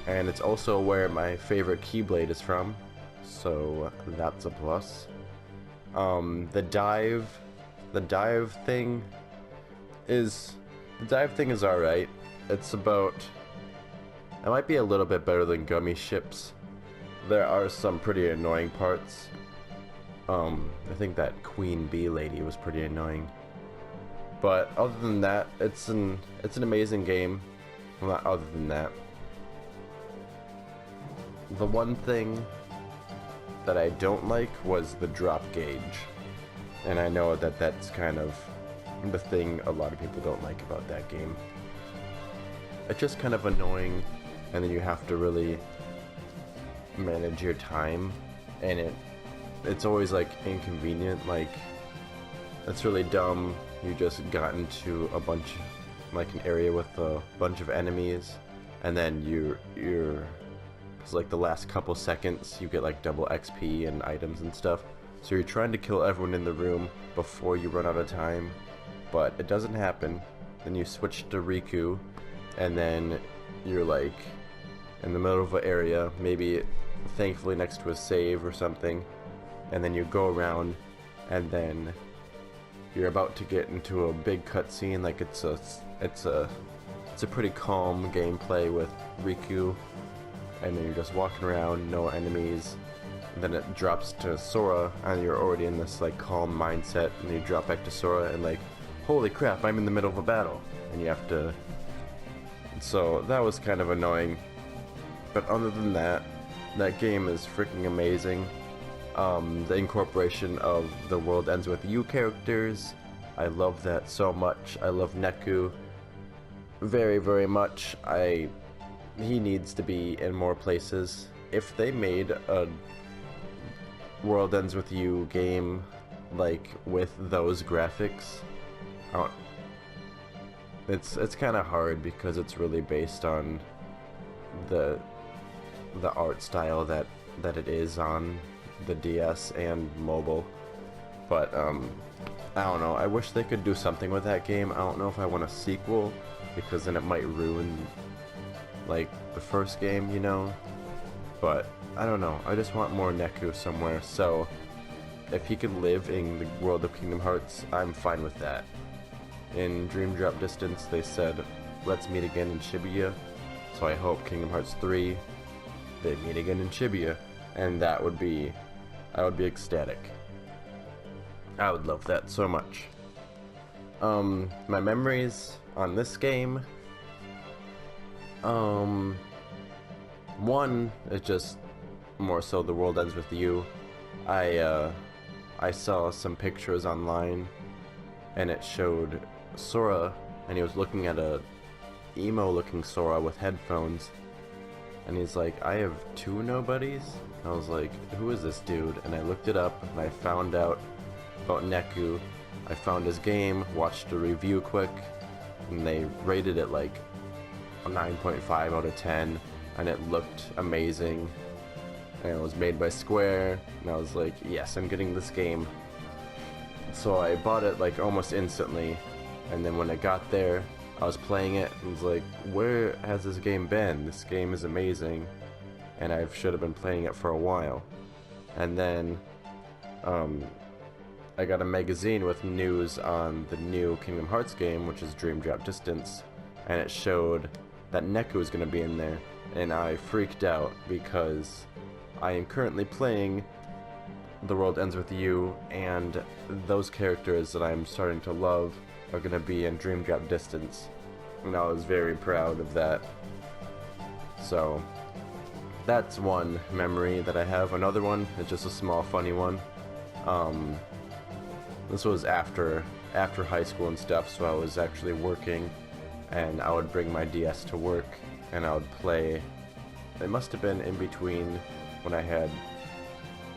and it's also where my favorite Keyblade is from, so that's a plus. The dive thing is alright. It might be a little bit better than Gummy Ships. There are some pretty annoying parts. I think that Queen Bee lady was pretty annoying. But other than that, it's an amazing game. Well, not other than that. The one thing that I don't like was the drop gauge. And I know that that's kind of the thing a lot of people don't like about that game. It's just kind of annoying, and then you have to really manage your time, and it's always like inconvenient. Like, it's really dumb. You just got into like an area with a bunch of enemies, and then it's like the last couple seconds you get like double XP and items and stuff. So you're trying to kill everyone in the room before you run out of time, but it doesn't happen. Then you switch to Riku, and then you're like in the middle of an area, maybe thankfully next to a save or something, and then you go around, and then you're about to get into a big cutscene. Like it's a pretty calm gameplay with Riku, and then you're just walking around, no enemies. And then it drops to Sora, and you're already in this like calm mindset, and you drop back to Sora, and like, holy crap, I'm in the middle of a battle, and you have to. So that was kind of annoying, but other than that, that game is freaking amazing. The incorporation of the World Ends With You characters, I love that so much. I love Neku very, very much. He needs to be in more places. If they made a World Ends With You game like with those graphics, it's kind of hard because it's really based on the art style that it is on the DS and mobile. But I don't know, I wish they could do something with that game. I don't know if I want a sequel, because then it might ruin like the first game, you know. But I don't know, I just want more Neku somewhere. So if he could live in the world of Kingdom Hearts, I'm fine with that. In Dream Drop Distance they said, let's meet again in Shibuya, so I hope Kingdom Hearts 3 they meet again in Shibuya, and I would be ecstatic. I would love that so much. My memories on this game, one is just more so the World Ends With You. I saw some pictures online, and it showed Sora, and he was looking at a emo-looking Sora with headphones, and he's like, I have 2 nobodies? I was like, who is this dude? And I looked it up, and I found out about Neku. I found his game, watched a review quick, and they rated it like a 9.5 out of 10, and it looked amazing. And it was made by Square, and I was like, yes, I'm getting this game. So I bought it like almost instantly, and then when I got there, I was playing it, and was like, where has this game been? This game is amazing, and I should have been playing it for a while. And then, I got a magazine with news on the new Kingdom Hearts game, which is Dream Drop Distance, and it showed that Neku was going to be in there, and I freaked out because I am currently playing The World Ends With You, and those characters that I'm starting to love are going to be in Dream Drop Distance, and I was very proud of that. So that's one memory that I have. Another one is just a small funny one. This was after high school and stuff, so I was actually working, and I would bring my DS to work, and I would play. It must have been in between when I had,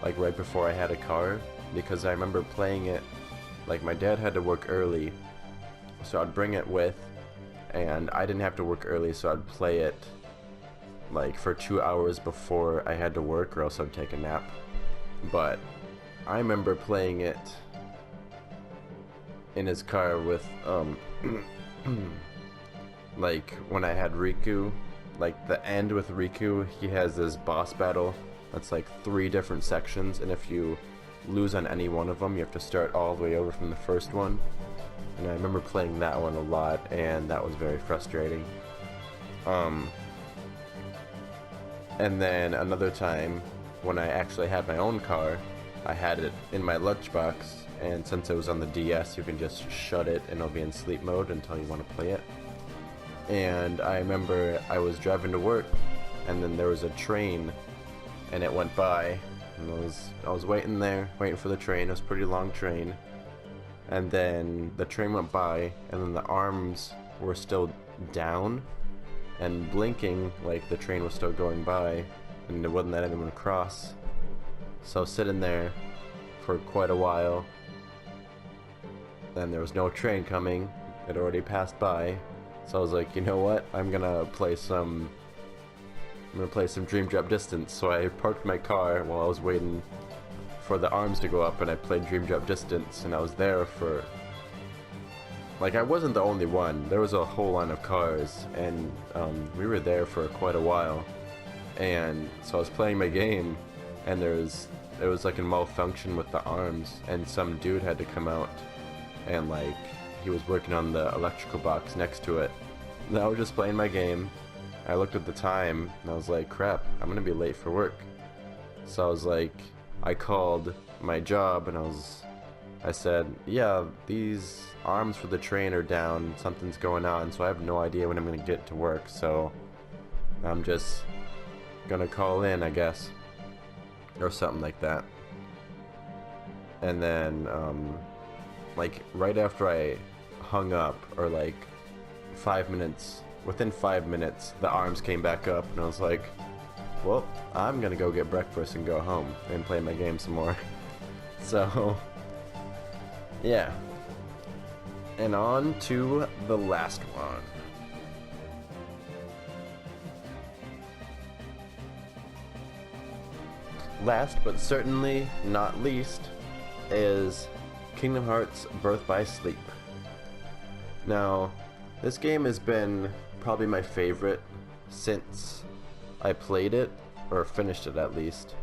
like right before I had a car, because I remember playing it, like my dad had to work early, so I'd bring it with, and I didn't have to work early, so I'd play it like for 2 hours before I had to work, or else I'd take a nap. But I remember playing it in his car with like when I had Riku, like the end with Riku, he has this boss battle that's like 3 different sections, and if you lose on any one of them, you have to start all the way over from the first one. And I remember playing that one a lot, and that was very frustrating. And then another time when I actually had my own car, I had it in my lunchbox, and since it was on the DS, you can just shut it and it'll be in sleep mode until you want to play it. And I remember I was driving to work, and then there was a train, and it went by, and I was waiting there, waiting for the train. It was a pretty long train, and then the train went by, and then the arms were still down and blinking like the train was still going by, and it wouldn't let anyone cross. So I was sitting there for quite a while. Then there was no train coming. It already passed by. So I was like, you know what? I'm gonna play some Dream Drop Distance. So I parked my car while I was waiting for the arms to go up, and I played Dream Drop Distance, and I was there for, like, I wasn't the only one. There was a whole line of cars, and we were there for quite a while. And so I was playing my game, and there was like a malfunction with the arms, and some dude had to come out, and like he was working on the electrical box next to it. And I was just playing my game. I looked at the time, and I was like, crap, I'm gonna be late for work. So I was like, I called my job, and I said, yeah, these arms for the train are down, something's going on, so I have no idea when I'm gonna get to work, so I'm just gonna call in, I guess, or something like that. And then like right after I hung up, or like 5 minutes, within 5 minutes, the arms came back up, and I was like, well, I'm gonna go get breakfast and go home and play my game some more. So yeah, and on to the last one. Last but certainly not least is Kingdom Hearts Birth by Sleep. Now, this game has been probably my favorite since I played it, or finished it at least.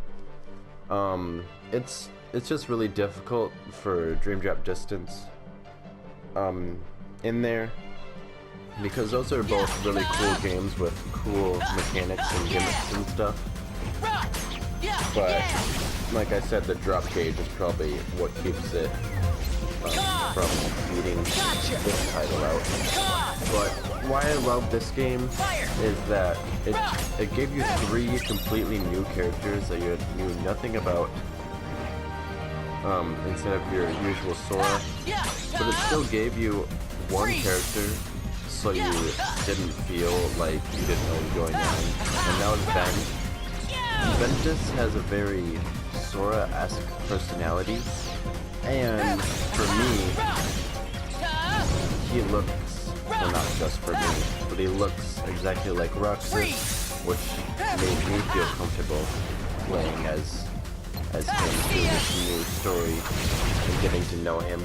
It's just really difficult for Dream Drop Distance in there, because those are both really cool games with cool mechanics and gimmicks and stuff. But like I said, the drop gauge is probably what keeps it from beating this title out. But why I love this game is that it gave you 3 completely new characters that you knew nothing about, instead of your usual Sora. But it still gave you 1 character, so you didn't feel like you didn't know what was going on. And now it's Ben. Ventus has a very Sora-esque personality, And for me, he looks, well not just for me, but he looks exactly like Roxas, which made me feel comfortable playing as him through this new story and getting to know him.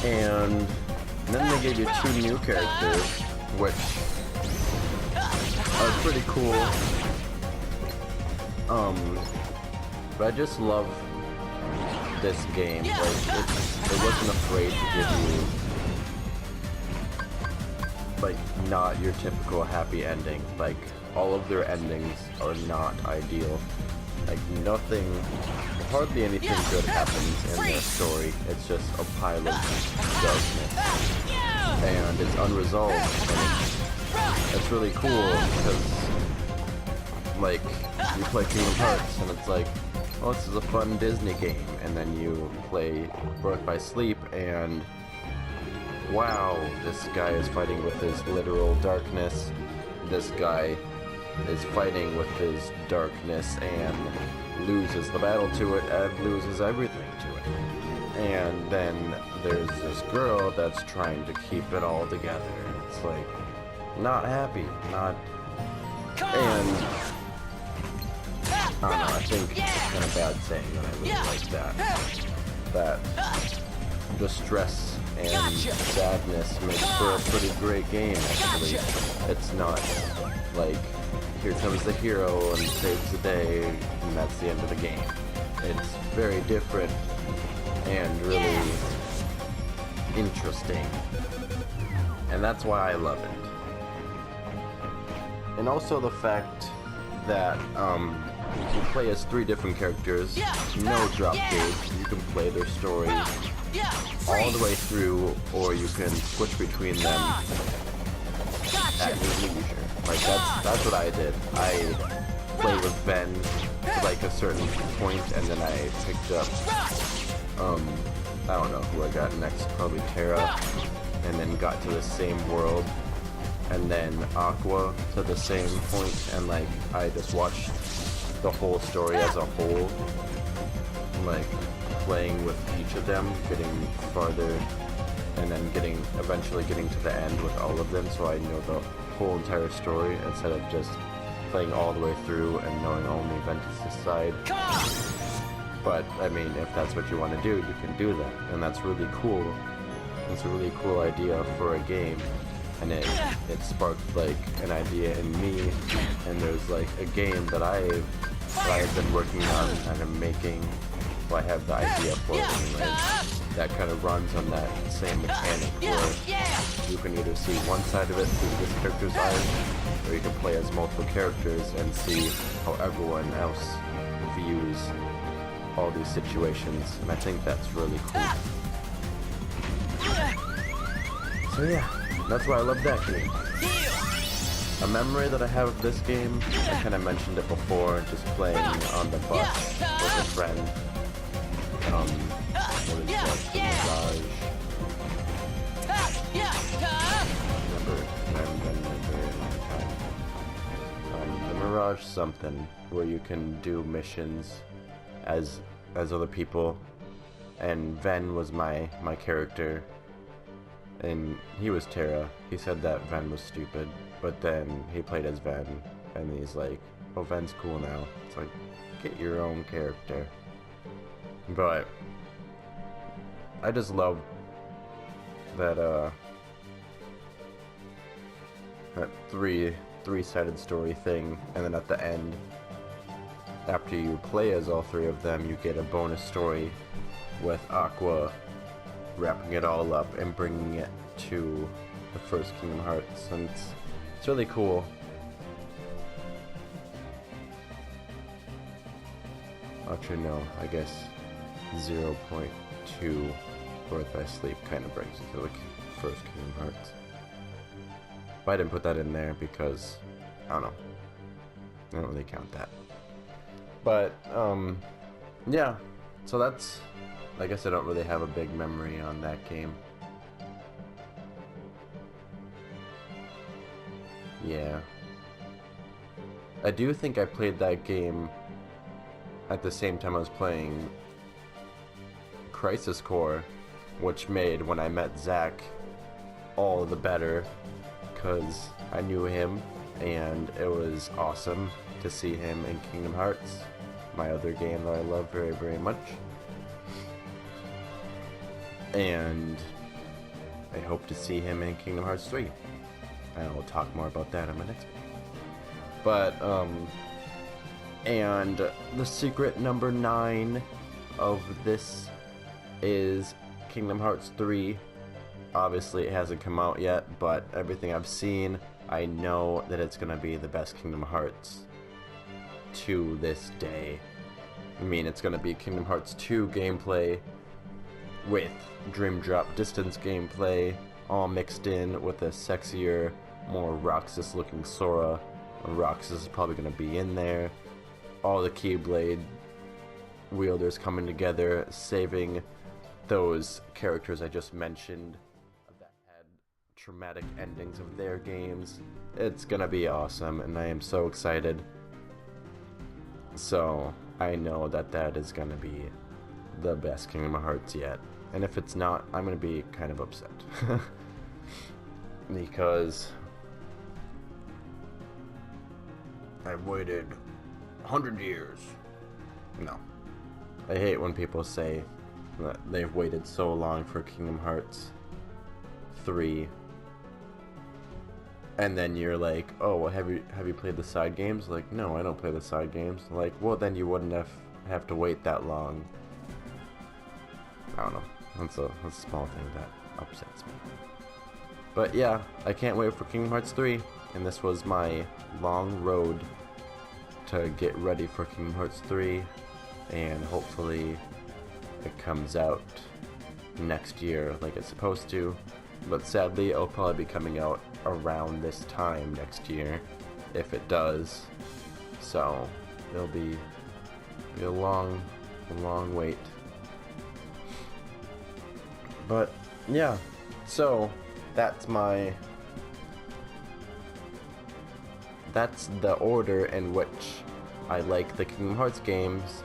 And then they gave you 2 new characters, which are pretty cool. But I just love this game. Like, it wasn't afraid to give you like not your typical happy ending. Like, all of their endings are not ideal. Like, hardly anything good happens in their story. It's just a pile of darkness. And it's unresolved. And it's really cool because, like, you play Kingdom Hearts and it's like, oh, this is a fun Disney game. And then you play Birth by Sleep and, wow, this guy is fighting with his literal darkness. This guy is fighting with his darkness and loses the battle to it and loses everything to it. And then there's this girl that's trying to keep it all together. And it's like, not happy, not... And I don't know, I think it's kind of bad saying that I really like that. That distress and sadness makes for a pretty great game, actually. It's not like, here comes the hero and saves the day, and that's the end of the game. It's very different and really interesting. And that's why I love it. And also the fact that you can play as 3 different characters, no drop save, you can play their story all the way through, or you can switch between them at your leisure. Like, that's what I did. I played with Ben to like a certain point, and then I picked up, I don't know who I got next, probably Terra, and then got to the same world, and then Aqua to the same point, and like, I just watched the whole story as a whole, like, playing with each of them, getting farther, and then eventually getting to the end with all of them, so I know the whole entire story, instead of just playing all the way through and knowing only Ventus' side. But, I mean, if that's what you want to do, you can do that, and that's really cool. It's a really cool idea for a game, and it sparked, like, an idea in me, and there's, like, a game that I've been working on and I'm making. Well, I have the idea for it anyways. That kind of runs on that same mechanic where you can either see one side of it through this character's eyes, or you can play as multiple characters and see how everyone else views all these situations, and I think that's really cool. So yeah, that's why I love that game. A memory that I have of this game, I kind of mentioned it before, just playing on the bus with a friend. What is that? The Mirage something, where you can do missions as other people, and Ven was my character, and he was Terra. He said that Ven was stupid, but then he played as Ven, and he's like, oh, Ven's cool now. It's like, get your own character. But I just love that that three-sided story thing, and then at the end, after you play as all 3 of them, you get a bonus story with Aqua wrapping it all up and bringing it to the first Kingdom Hearts, and it's really cool. Actually, no, I guess 0.2 Birth by Sleep kind of brings it to the first Kingdom Hearts. But I didn't put that in there because, I don't know, I don't really count that. But, yeah, so that's, I guess I don't really have a big memory on that game. Yeah. I do think I played that game at the same time I was playing Crisis Core, which made when I met Zach all the better, because I knew him, and it was awesome to see him in Kingdom Hearts, my other game that I love very, very much. And I hope to see him in Kingdom Hearts 3. And I'll talk more about that in my next video. But, and the secret number 9 of this is Kingdom Hearts 3. Obviously it hasn't come out yet, but everything I've seen, I know that it's gonna be the best Kingdom Hearts to this day. I mean, it's gonna be Kingdom Hearts 2 gameplay with Dream Drop Distance gameplay, all mixed in with a sexier, more Roxas looking Sora. Roxas is probably gonna be in there. All the Keyblade wielders coming together, saving those characters I just mentioned that had traumatic endings of their games. It's gonna be awesome, and I am so excited. So I know that that is gonna be the best Kingdom Hearts yet, and if it's not, I'm gonna be kind of upset. Because I've waited 100 years. No. I hate when people say that they've waited so long for Kingdom Hearts 3, and then you're like, oh, well, have you played the side games? Like, no, I don't play the side games. Like, well, then you wouldn't have to wait that long. I don't know. That's a small thing that upsets me. But yeah, I can't wait for Kingdom Hearts 3, and this was my long road to get ready for Kingdom Hearts 3, and hopefully it comes out next year like it's supposed to. But sadly, it'll probably be coming out around this time next year, if it does. So it'll be a long wait. But yeah, so that's the order in which I like the Kingdom Hearts games,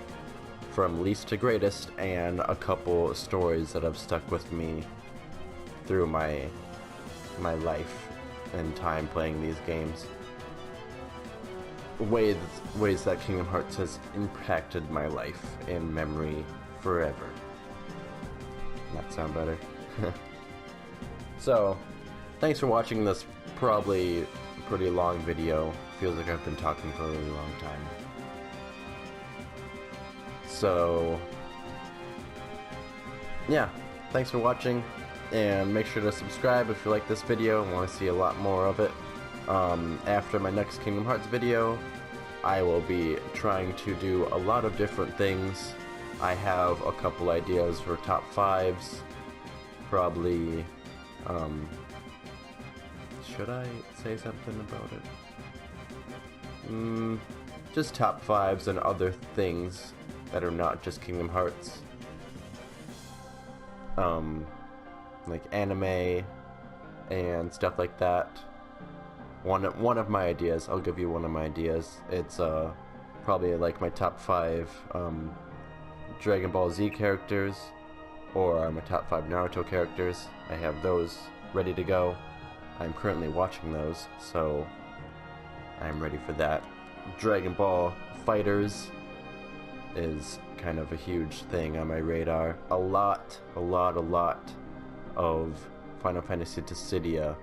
from least to greatest, and a couple stories that have stuck with me through my life and time playing these games. Ways that Kingdom Hearts has impacted my life in memory forever. That sound better? So, thanks for watching this probably pretty long video. Feels like I've been talking for a really long time. So, yeah, thanks for watching, and make sure to subscribe if you like this video and want to see a lot more of it. After my next Kingdom Hearts video, I will be trying to do a lot of different things. I have a couple ideas for top 5s, probably. Should I say something about it? Just top 5s and other things that are not just Kingdom Hearts. Like anime and stuff like that. One of my ideas, I'll give you one of my ideas. It's probably like my top 5 Dragon Ball Z characters, or my top 5 Naruto characters. I have those ready to go. I'm currently watching those, so I'm ready for that. Dragon Ball Fighters is kind of a huge thing on my radar. A lot of Final Fantasy Dissidia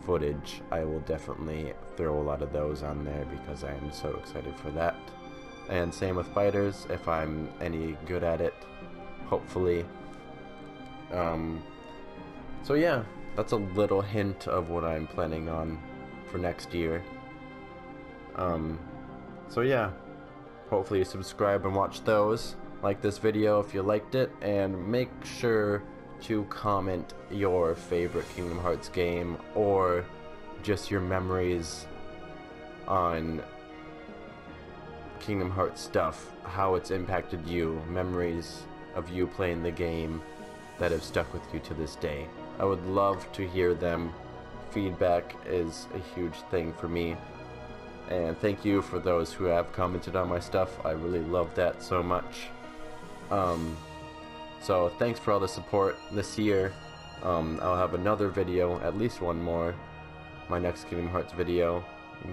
footage. I will definitely throw a lot of those on there because I am so excited for that. And same with Fighters, if I'm any good at it, hopefully. So yeah, that's a little hint of what I'm planning on for next year. So yeah, hopefully you subscribe and watch those. Like this video if you liked it, and make sure to comment your favorite Kingdom Hearts game, or just your memories on Kingdom Hearts stuff, how it's impacted you, memories of you playing the game that have stuck with you to this day. I would love to hear them. Feedback is a huge thing for me. And thank you for those who have commented on my stuff. I really love that so much. So thanks for all the support this year. I'll have another video, at least one more. My next Kingdom Hearts video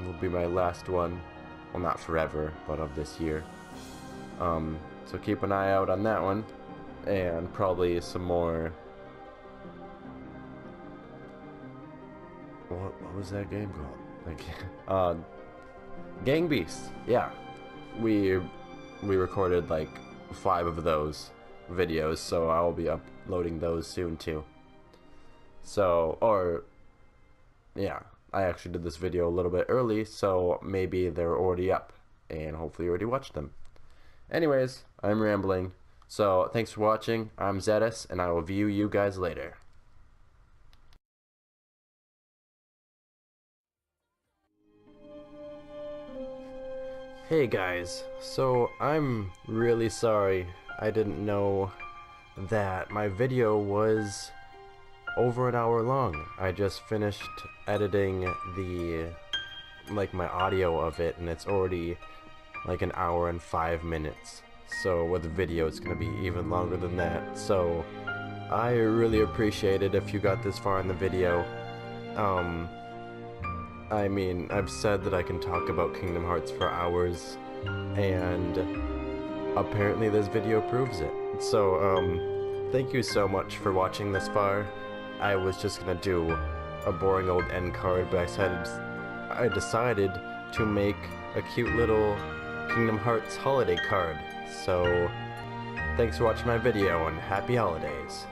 will be my last one. Well, not forever, but of this year. So keep an eye out on that one, and probably some more. What was that game called? Like, Gang Beasts. Yeah, we recorded like 5 of those videos, so I'll be uploading those soon too. So, yeah, I actually did this video a little bit early, so maybe they're already up, and hopefully you already watched them. Anyways, I'm rambling, so thanks for watching. I'm Zetus, and I will view you guys later. Hey guys, so I'm really sorry. I didn't know that my video was over an hour long. I just finished editing my audio of it, and it's already like an hour and 5 minutes. So with the video it's gonna be even longer than that. So I really appreciate it if you got this far in the video. I mean, I've said that I can talk about Kingdom Hearts for hours, and apparently this video proves it. So, thank you so much for watching this far. I was just gonna do a boring old end card, but I decided to make a cute little Kingdom Hearts holiday card. So, thanks for watching my video, and happy holidays.